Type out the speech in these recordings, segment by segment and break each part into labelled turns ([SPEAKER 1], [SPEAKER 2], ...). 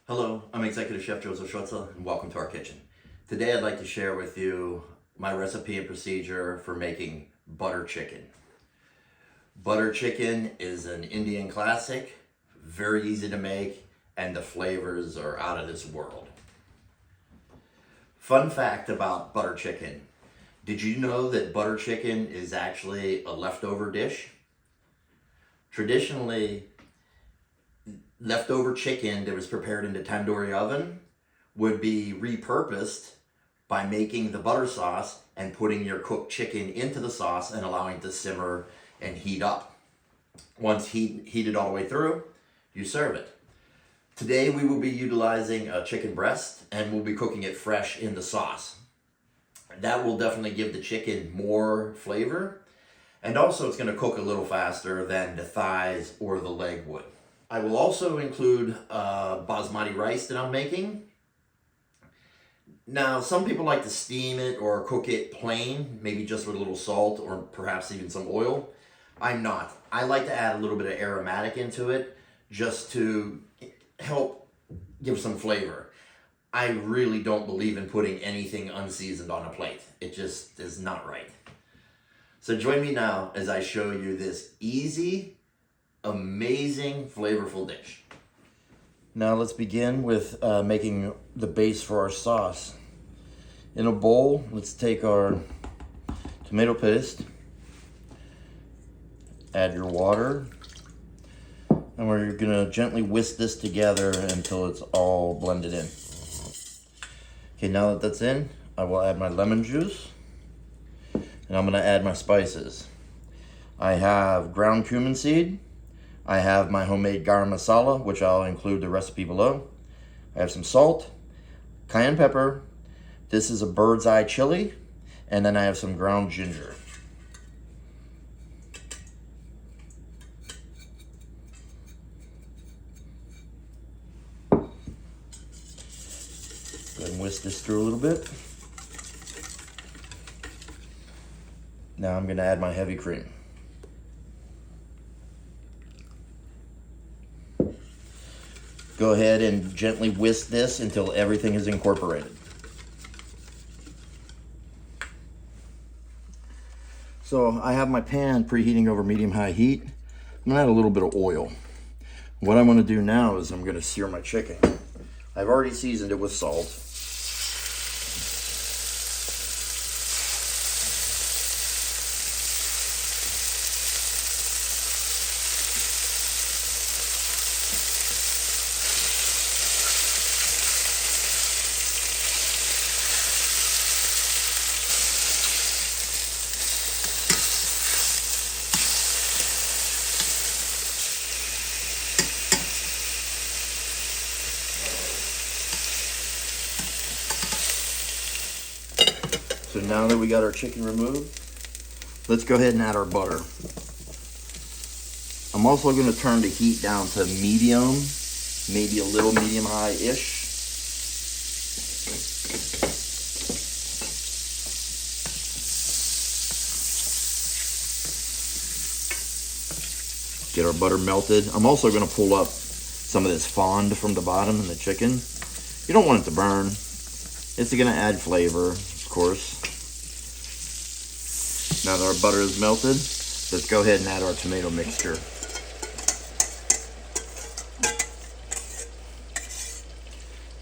[SPEAKER 1] Hello, I'm Executive Chef Joseph Schutzel, and welcome to our kitchen. Today I'd like to share with you my recipe and procedure for making butter chicken. Butter chicken is an Indian classic, very easy to make, and the flavors are out of this world. Fun fact about butter chicken. Did you know that butter chicken is actually a leftover dish? Traditionally, leftover chicken that was prepared in the tandoori oven would be repurposed by making the butter sauce and putting your cooked chicken into the sauce and allowing it to simmer and heat up. Once heated all the way through, you serve it. Today we will be utilizing a chicken breast and we'll be cooking it fresh in the sauce. That will definitely give the chicken more flavor, and also it's going to cook a little faster than the thighs or the leg would. I will also include Basmati rice that I'm making. Now, some people like to steam it or cook it plain, maybe just with a little salt or perhaps even some oil. I'm not. I like to add a little bit of aromatic into it just to help give some flavor. I really don't believe in putting anything unseasoned on a plate. It just is not right. So join me now as I show you this easy, amazing, flavorful dish. Now let's begin with making the base for our sauce. In a bowl, let's take our tomato paste, add your water, and we're gonna gently whisk this together until it's all blended in. Okay, now that that's in, I will add my lemon juice, and I'm gonna add my spices. I have ground cumin seed, I have my homemade Garam Masala, which I'll include the recipe below. I have some salt, cayenne pepper. This is a bird's eye chili. And then I have some ground ginger. Go ahead and whisk this through a little bit. Now I'm going to add my heavy cream. Go ahead and gently whisk this until everything is incorporated. So I have my pan preheating over medium-high heat. I'm gonna add a little bit of oil. What I'm gonna do now is I'm gonna sear my chicken. I've already seasoned it with salt. So now that we got our chicken removed, let's go ahead and add our butter. I'm also going to turn the heat down to medium, maybe a little medium-high-ish. Get our butter melted. I'm also going to pull up some of this fond from the bottom in the chicken. You don't want it to burn. It's going to add flavor, of course. Now that our butter is melted, let's go ahead and add our tomato mixture.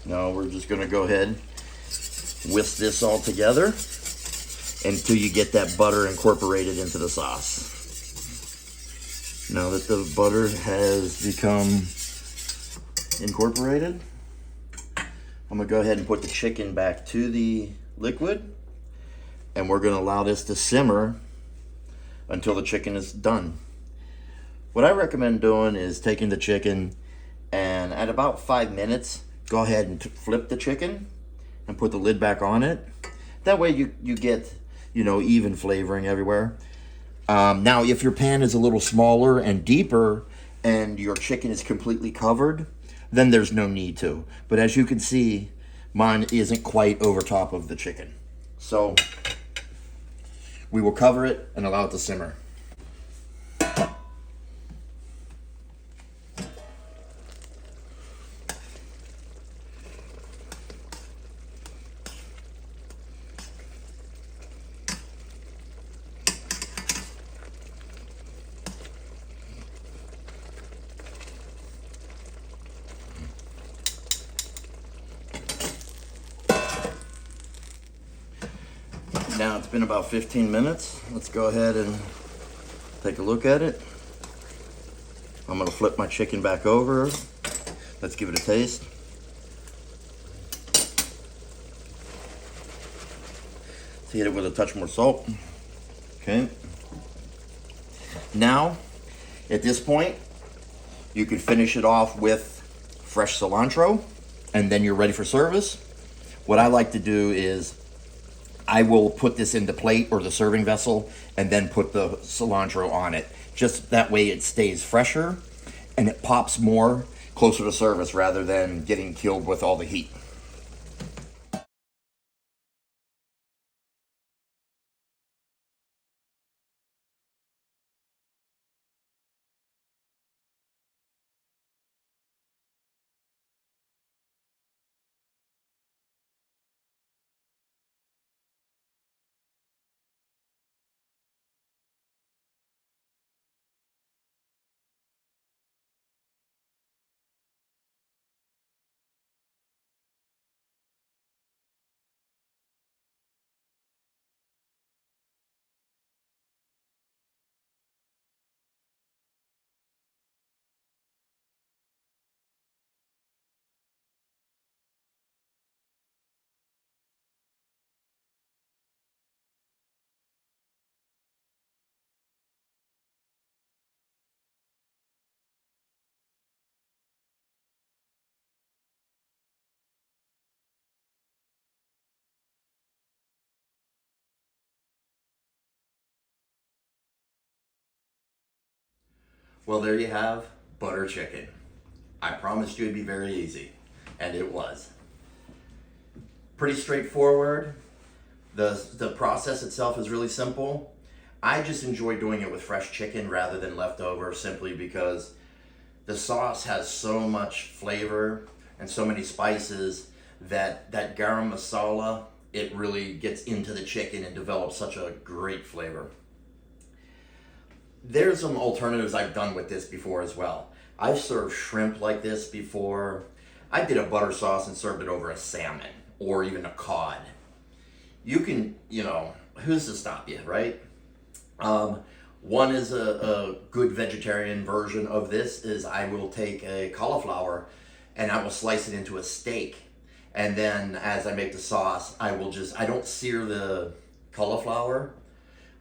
[SPEAKER 1] Now we're just going to go ahead, whisk this all together until you get that butter incorporated into the sauce. Now that the butter has become incorporated, I'm going to go ahead and put the chicken back to the liquid. And we're going to allow this to simmer until the chicken is done. What I recommend doing is taking the chicken and at about 5 minutes, go ahead and flip the chicken and put the lid back on it. That way you get, even flavoring everywhere. Now, if your pan is a little smaller and deeper and your chicken is completely covered, then there's no need to. But as you can see, mine isn't quite over top of the chicken. So we will cover it and allow it to simmer. Now it's been about 15 minutes. Let's go ahead and take a look at it. I'm gonna flip my chicken back over. Let's give it a taste. Let's hit it with a touch more salt. Okay. Now, at this point, you could finish it off with fresh cilantro, and then you're ready for service. What I like to do is I will put this in the plate or the serving vessel and then put the cilantro on it. Just that way it stays fresher and it pops more closer to service rather than getting killed with all the heat. Well, there you have butter chicken. I promised you it'd be very easy, and it was. Pretty straightforward. The process itself is really simple. I just enjoy doing it with fresh chicken rather than leftover, simply because the sauce has so much flavor and so many spices that garam masala, it really gets into the chicken and develops such a great flavor. There's some alternatives I've done with this before as well. I've served shrimp like this before. I did a butter sauce and served it over a salmon or even a cod. You can, who's to stop you, right? One is a good vegetarian version of this is I will take a cauliflower and I will slice it into a steak. And then as I make the sauce, I don't sear the cauliflower.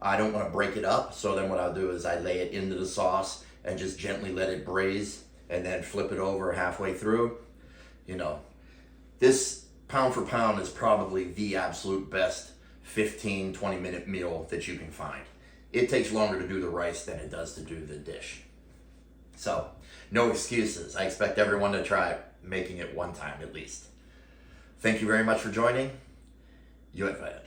[SPEAKER 1] I don't want to break it up, so then what I'll do is I lay it into the sauce and just gently let it braise and then flip it over halfway through. This pound for pound is probably the absolute best 15-20 minute meal that you can find. It takes longer to do the rice than it does to do the dish. So, no excuses. I expect everyone to try making it one time at least. Thank you very much for joining. You have it.